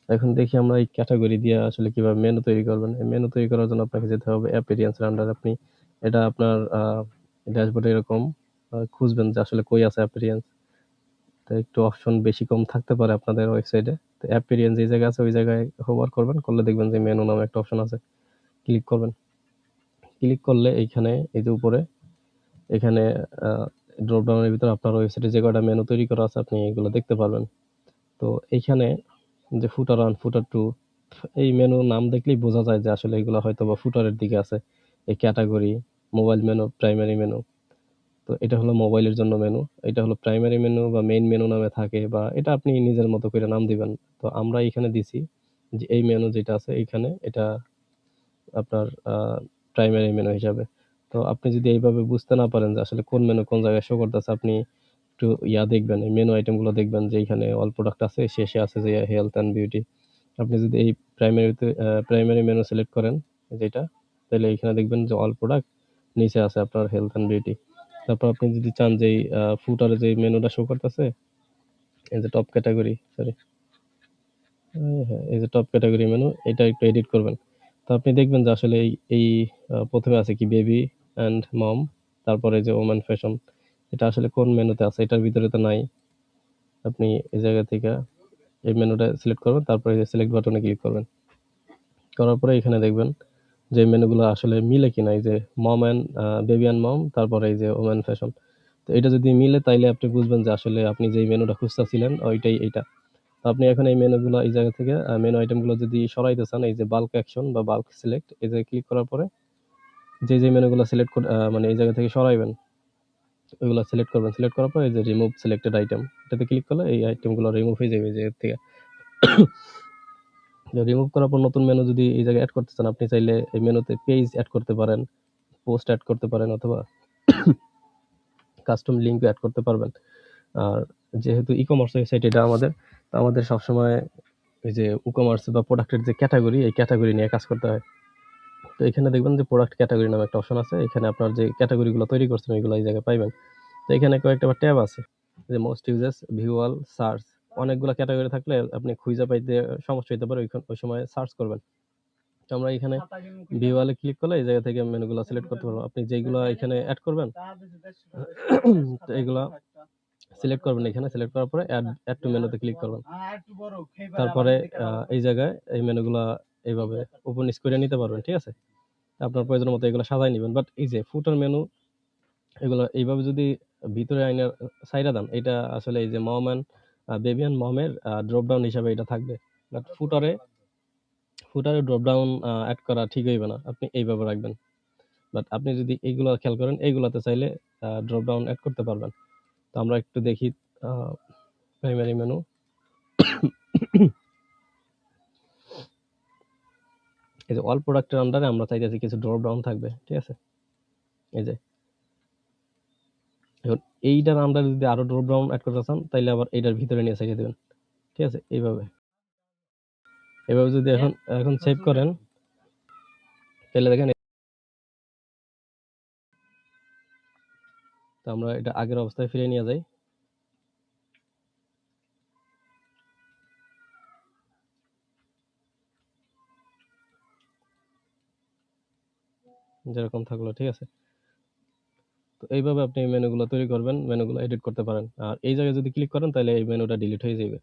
এখন দেখি আমরা এই ক্যাটাগরি দিয়ে আসলে কিভাবে মেনু তৈরি করবেন। এই মেনু তৈরি করার জন্য আপনাকে যেতে হবে অ্যাপিয়ারেন্স এর আন্ডারে। আপনি এটা আপনার ড্যাশবোর্ডে এরকম খুঁজবেন যে আসলে কই আছে অ্যাপিয়ারেন্স। তো একটু অপশন বেশি কম থাকতে পারে আপনাদের ওয়েবসাইটে। তো অ্যাপিয়ারেন্স যে জায়গায় আছে ওই জায়গায় হোভার করবেন, করলে দেখবেন যে মেনু নামে একটা অপশন আছে, ক্লিক করবেন। ক্লিক করলে এইখানে এই যে উপরে এখানে ড্রপ ডাউনের ভিতরে আপনার ওয়েবসাইটে যে কয়টা মেনু তৈরি করা আছে আপনি এগুলো দেখতে পারবেন। তো এইখানে যে ফুটার 1, ফুটার 2 এই মেনু নাম দেখলেই বোঝা যায় যে আসলে এগুলো হয়তো বা ফুটারের দিকে আছে। এই category, mobile menu, primary menu. তো এটা হলো মোবাইলের জন্য মেনু। এটা হলো প্রাইমারি মেনু বা মেইন মেনু নামে থাকে, বা এটা আপনি নিজের মতো করে নাম দিবেন। তো আমরা এখানে দিছি যে এই মেনু যেটা আছে এইখানে এটা আপনার প্রাইমারি মেনু হিসাবে। তো আপনি যদি এইভাবে বুঝতে না পারেন যে আসলে কোন মেনু কোন জায়গায় শো করতেছে, আপনি একটু দেখবেন, এই মেনু আইটেমগুলো দেখবেন যে এখানে অল প্রোডাক্ট আছে, শেষে আছে যে হেলথ অ্যান্ড বিউটি। আপনি যদি এই প্রাইমারি মেনু সিলেক্ট করেন যেটা, তাহলে এখানে দেখবেন যে অল প্রোডাক্ট, নিচে আছে আপনার হেলথ অ্যান্ড বিউটি। তারপর আপনি যদি চান যে ফুটারে যে মেনুটা শো করতেছে, এই যে টপ ক্যাটাগরি, সরি, হ্যাঁ, এই যে টপ ক্যাটাগরি মেনু, এটা একটু এডিট করবেন। তো আপনি দেখবেন যে আসলে এই এই প্রথমে আছে কি বেবি অ্যান্ড মম, তারপরে যে ওমেন ফ্যাশন, এটা আসলে কোন মেনুতে আছে, এটার ভিতরে তো নাই। আপনি এই জায়গা থেকে এই মেনুটা সিলেক্ট করবেন, তারপরে এই সিলেক্ট বাটনে ক্লিক করবেন। করার পরে এখানে দেখবেন যে মেনুগুলো আসলে মিলে কিনা, এই যে mom and baby and mom, তারপরে এই যে ওমেন ফ্যাশন। তো এটা যদি মিলে তাইলে আপনি বুঝবেন যে আসলে আপনি যেই মেনুটা খুঁজতেছিলেন ওইটাই এইটা। তো আপনি এখন এই মেনুগুলো এই জায়গা থেকে মেনু আইটেমগুলো যদি সরাইতে চান, এই যে বাল্ক অ্যাকশন বা বাল্ক সিলেক্ট, এই জায়গায় ক্লিক করার পরে যে মেনুগুলো সিলেক্ট মানে এই জায়গা থেকে সরাইবেন ওইগুলো সিলেক্ট করবেন। সিলেক্ট করার পর এই যে রিমুভ সিলেক্টেড আইটেম, এটাতে ক্লিক করলে এই আইটেমগুলো রিমুভ হয়ে যাবে এই যে এর থেকে। রিমুভ করার পর নতুন মেনু যদি এই জায়গায় অ্যাড করতে চান, আপনি চাইলে এই মেনুতে পেজ অ্যাড করতে পারেন, পোস্ট অ্যাড করতে পারেন, অথবা কাস্টম লিঙ্ক অ্যাড করতে পারবেন। আর যেহেতু ই কমার্স ওয়েবসাইট এটা আমাদের, তো আমাদের সবসময় এই যে ই কমার্স বা প্রোডাক্টের যে ক্যাটাগরি, এই ক্যাটাগরি নিয়ে কাজ করতে হয়। তো এখানে দেখবেন যে প্রোডাক্ট ক্যাটাগরি নামে একটা অপশন আছে, এখানে আপনার যে ক্যাটাগরিগুলো তৈরি করছেন ওইগুলো এই জায়গায় পাইবেন। তো এখানে কয়েকটা ট্যাব আছে, যে মোস্ট ইউজেস, ভিউয়াল, সার্চ। অনেকগুলো ক্যাটাগরি থাকলে আপনি খুঁজে পাইতে সমস্যা হতে পারে, ওই সময় সার্চ করবেন। তো আমরা এখানে ভিউয়ালে ক্লিক করলে এই জায়গা থেকে মেনুগুলো সিলেক্ট করতে পারবো। আপনি যেগুলো এখানে অ্যাড করবেন তো এগুলা সিলেক্ট করবেন, এখানে সিলেক্ট করার পরে অ্যাড টু মেনুতে ক্লিক করবেন। তারপরে এই জায়গায় এই মেনুগুলা এইভাবে ওপেন করে নিতে পারবেন, ঠিক আছে? আপনার প্রয়োজন মতো এগুলো সাজাই নেবেন। বাট এই যে ফুটার মেনু, এগুলো এইভাবে যদি ভিতরে আইনার সাইডা দেন, এটা আসলে এই যে মম অ্যান্ড বেবি অ্যান্ড মমের ড্রপ ডাউন হিসাবে এটা থাকবে। বাট ফুটারে ড্রপ ডাউন অ্যাড করা ঠিক হইবে না, আপনি এইভাবে রাখবেন। বাট আপনি যদি এইগুলো খেয়াল করেন, এইগুলাতে চাইলে ড্রপ ডাউন অ্যাড করতে পারবেন। তো আমরা একটু দেখি প্রাইমারি মেনু। এই যে অল প্রোডাক্টের আন্ডারে আমরা চাইতেছি কিছু ড্রপ ডাউন থাকবে, ঠিক আছে? এই যে এখন এইটার আন্ডারে যদি আরো ড্রপ ডাউন অ্যাড করতে চান, তাইলে আবার এইটার ভিতরে নিয়ে চাইতে দেবেন, ঠিক আছে? এইভাবে এভাবে যদি এখন এখন সেভ করেন, তাহলে দেখেন তো আমরা এটা আগের অবস্থায় ফিরে নিয়ে যাই। যেরকম থাকলো, ঠিক আছে? তো এইভাবে আপনি মেনুগুলো তৈরি করবেন, মেনুগুলো এডিট করতে পারেন। আর এই জায়গায় যদি ক্লিক করেন তাহলে এই মেনুটা ডিলিট হয়ে যাবে।